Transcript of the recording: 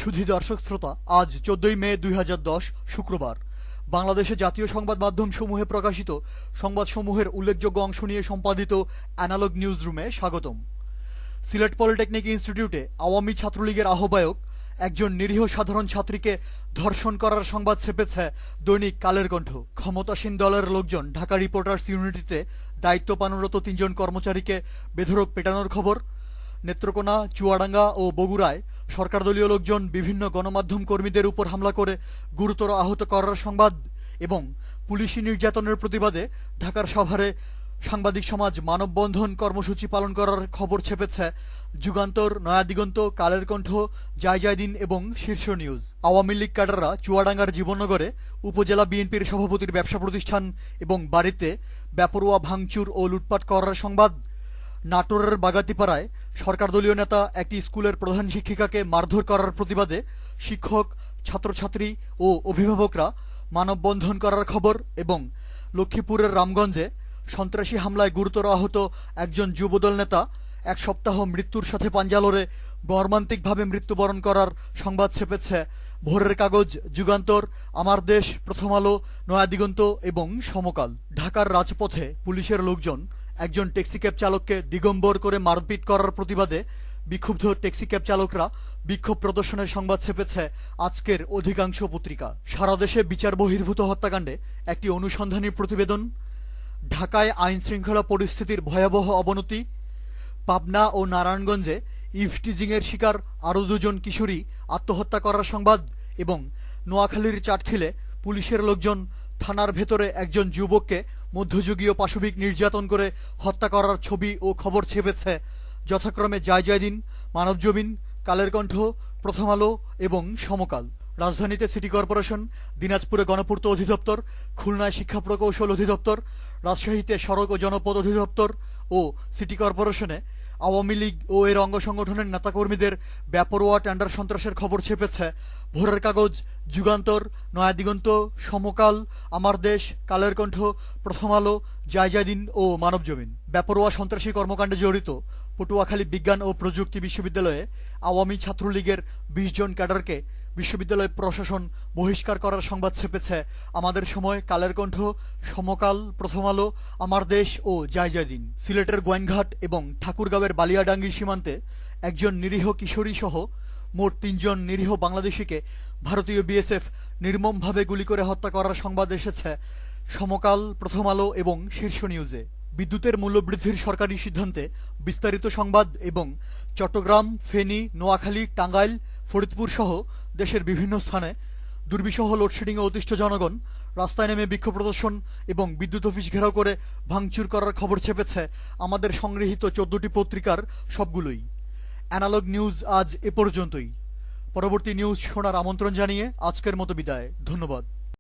সুধী দর্শক শ্রোতা, আজ 14 মে 2010 শুক্রবার বাংলাদেশে জাতীয় সংবাদ মাধ্যম সমূহে প্রকাশিত সংবাদসমূহের উল্লেখযোগ্য অংশ নিয়ে সম্পাদিত অ্যানালগ নিউজ রুমে স্বাগতম। সিলেট পলিটেকনিক ইনস্টিটিউটে আওয়ামী ছাত্রলীগের আহ্বায়ক একজন নিরীহ সাধারণ ছাত্রীকে ধর্ষণ করার সংবাদ ছেপেছে দৈনিক কালের কণ্ঠ। ক্ষমতাসীন দলের লোকজন ঢাকা রিপোর্টার্স ইউনিটিতে দায়িত্ব পালনরত 3 জন কর্মচারীকে বেধড়ক পেটানোর খবর। নেত্রকোনা, চুয়াডাঙ্গা ও বগুড়ায় সরকারদলীয় লোকজন বিভিন্ন গণমাধ্যম কর্মীদের উপর হামলা করে গুরুতর আহত করার সংবাদ এবং পুলিশি নির্যাতনের প্রতিবাদে ঢাকার সাভারে সাংবাদিক সমাজ মানববন্ধন কর্মসূচি পালন করার খবর ছেপেছে যুগান্তর, নয়াদিগন্ত, কালের কণ্ঠ, জায়জায়দিন এবং শীর্ষ নিউজ। আওয়ামী লীগ ক্যাডাররা চুয়াডাঙ্গার জীবননগরে উপজেলা বিএনপির সভাপতির ব্যবসা প্রতিষ্ঠান এবং বাড়িতে বেপরোয়া ভাঙচুর ও লুটপাট করার সংবাদ। নাটোরের বাগাতিপাড়ায় সরকারদলীয় নেতা একটি স্কুলের প্রধান শিক্ষিকাকে মারধর করার প্রতিবাদে শিক্ষক, ছাত্রছাত্রী ও অভিভাবকরা মানববন্ধন করার খবর এবং লক্ষ্মীপুরের রামগঞ্জে সন্ত্রাসী হামলায় গুরুতর আহত একজন যুবদল নেতা 1 সপ্তাহ মৃত্যুর সাথে পাঞ্জা লড়ে মর্মান্তিকভাবে মৃত্যুবরণ করার সংবাদ ছেপেছে ভোরের কাগজ, যুগান্তর, আমার দেশ, প্রথম আলো, নয়াদিগন্ত এবং সমকাল। ঢাকার রাজপথে পুলিশের লোকজন একজন ট্যাক্সিক্যাব চালককে দিগম্বর করে মারপিট করার প্রতিবাদে বিক্ষুব্ধ ট্যাক্সিক্যাব চালকরা বিক্ষোভ প্রদর্শনের সংবাদ ছেপেছে আজকের অধিকাংশ পত্রিকা। সারা দেশে বিচার বহির্ভূত হত্যাকাণ্ডে একটি অনুসন্ধানী প্রতিবেদন। ঢাকায় আইন শৃঙ্খলা পরিস্থিতির ভয়াবহ অবনতি। পাবনা ও নারায়ণগঞ্জে ইভটিজিংয়ের শিকার আরও 2 জন কিশোরী আত্মহত্যা করার সংবাদ এবং নোয়াখালীর চাটখিলে পুলিশের লোকজন থানার ভেতরে একজন যুবককে মধ্যযুগীয় পাশবিক নির্যাতন করে হত্যা করার ছবি ও খবর ছেপেছে যথাক্রমে জায়জায়দিন, মানবজমিন, কালের কণ্ঠ, প্রথম আলো এবং সমকাল। রাজধানীতে সিটি কর্পোরেশন, দিনাজপুরে গণপূর্ত অধিদপ্তর, খুলনায় শিক্ষা প্রকৌশল অধিদপ্তর, রাজশাহীতে সড়ক ও জনপথ অধিদপ্তর ও সিটি কর্পোরেশনে আওয়ামী লীগ ও এর অঙ্গ সংগঠনের নেতাকর্মীদের বেপরোয়া টেন্ডার সন্ত্রাসের খবর ছেপেছে ভোরের কাগজ, যুগান্তর, নয়াদিগন্ত, সমকাল, আমার দেশ, কালের কণ্ঠ, প্রথম আলো, জায়জায়দিন ও মানবজমিন। বেপরোয়া সন্ত্রাসী কর্মকাণ্ডে জড়িত পটুয়াখালী বিজ্ঞান ও প্রযুক্তি বিশ্ববিদ্যালয়ে আওয়ামী ছাত্রলীগের 20 জন ক্যাডারকে বিশ্ববিদ্যালয় প্রশাসন বহিষ্কার করার সংবাদ ছেপেছে আমাদের সময়, কালের কণ্ঠ, সমকাল, প্রথম আলো, আমার দেশ ও জায়জায়দিন। সিলেটের গোয়েনঘাট এবং ঠাকুরগাঁওয়ের বালিয়াডাঙ্গি সীমান্তে একজন নিরীহ কিশোরী সহ মোট 3 জন নিরীহ বাংলাদেশিকে ভারতীয় বিএসএফ নির্মমভাবে গুলি করে হত্যা করার সংবাদ এসেছে সমকাল, প্রথম আলো এবং শীর্ষ নিউজে। বিদ্যুতের মূল্যবৃদ্ধির সরকারি সিদ্ধান্তে বিস্তারিত সংবাদ এবং চট্টগ্রাম, ফেনী, নোয়াখালী, টাঙ্গাইল, ফরিদপুর সহ দেশের বিভিন্ন স্থানে দুর্বিষহ লোডশেডিংয়ে অতিষ্ঠ জনগণ রাস্তায় নেমে বিক্ষোভ প্রদর্শন এবং বিদ্যুৎ অফিস ঘেরাও করে ভাঙচুর করার খবর ছেপেছে আমাদের সংগৃহীত 14টি পত্রিকার সবগুলোই। অ্যানালগ নিউজ আজ এ পর্যন্তই। পরবর্তী নিউজ শোনার আমন্ত্রণ জানিয়ে আজকের মতো বিদায়। ধন্যবাদ।